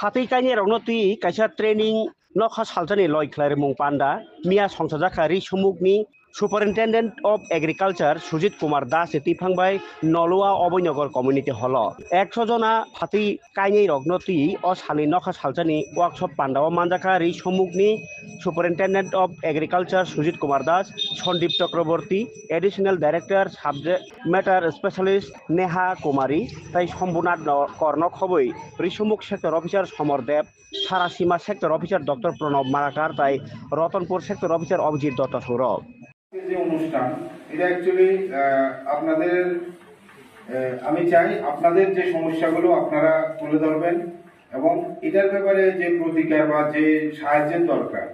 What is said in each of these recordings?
Fatikanya Ronoti, Kaisa training, no has haltani loy claremung panda, Mia Songsajaka Rishumukni, Superintendent of Agriculture, Sujit Kumar Das, Tipangbai, Noloa Oboyogor Community Hall. Exojona, Fati Kanye Rognoti, Oshani Nokas Haltani, Workshop Panda, Mandaka Rishumukni, Superintendent of Agriculture, Sujit Kumar Das, Sondip Chakraborty, Additional Director, Subject Matter Specialist, Neha Kumari, Tai Sombunat Kornok Hoboi, Rishumuk Sector Officer Somordev, Sarasima Sector Officer Dr. Pranab Marakar, Tai Ratanpur Sector Officer Abhijit Dutta Saurabh. যে অনুষ্ঠান এটা actually আপনাদের আমি চাই আপনাদের যে সমস্যাগুলো আপনারা তুলে ধরবেন এবং এটার ব্যাপারে যে প্রতিকার বা যে সাহায্যের দরকার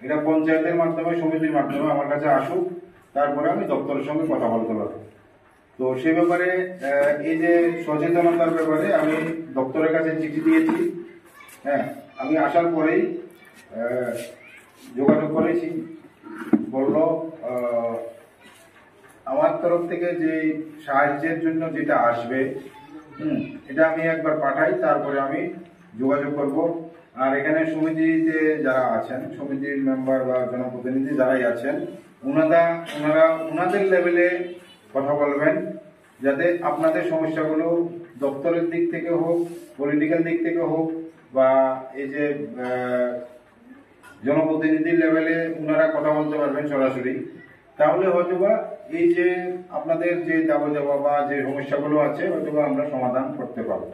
এটা পঞ্চায়েতের মাধ্যমে সমিতির মাধ্যমে আমার কাছে আসুক, তারপরে আমি দপ্তরের সঙ্গে কথা বলতে পারবো। তো সেই ব্যাপারে এই যে সচেতনতার ব্যাপারে আমি দপ্তরের কাছে চিঠি দিয়েছি। হ্যাঁ, আমি আসার পরেই যোগাযোগ করেছি, বললো আমার তরফ থেকে যে সাহায্যের জন্য যেটা আসবে এটা আমি একবার পাঠাই, তারপরে আমি যোগাযোগ করব। আর এখানে সমিতিতে যারা আছেন, সমিতির মেম্বার বা জনপ্রতিনিধি যারাই আছেন, ওনারা ওনাদের লেভেলে কথা বলবেন, যাতে আপনাদের সমস্যাগুলো দপ্তরের দিক থেকে হোক, পলিটিক্যাল দিক থেকে হোক, বা এই যে জনপ্রতিনিধির লেভেলে ওনারা কথা বলতে পারবেন সরাসরি। তাহলে হয়তোবা এই যে আপনাদের যে দাবি দেওয়া বা যে সমস্যাগুলো আছে হয়তোবা আমরা সমাধান করতে পারবো।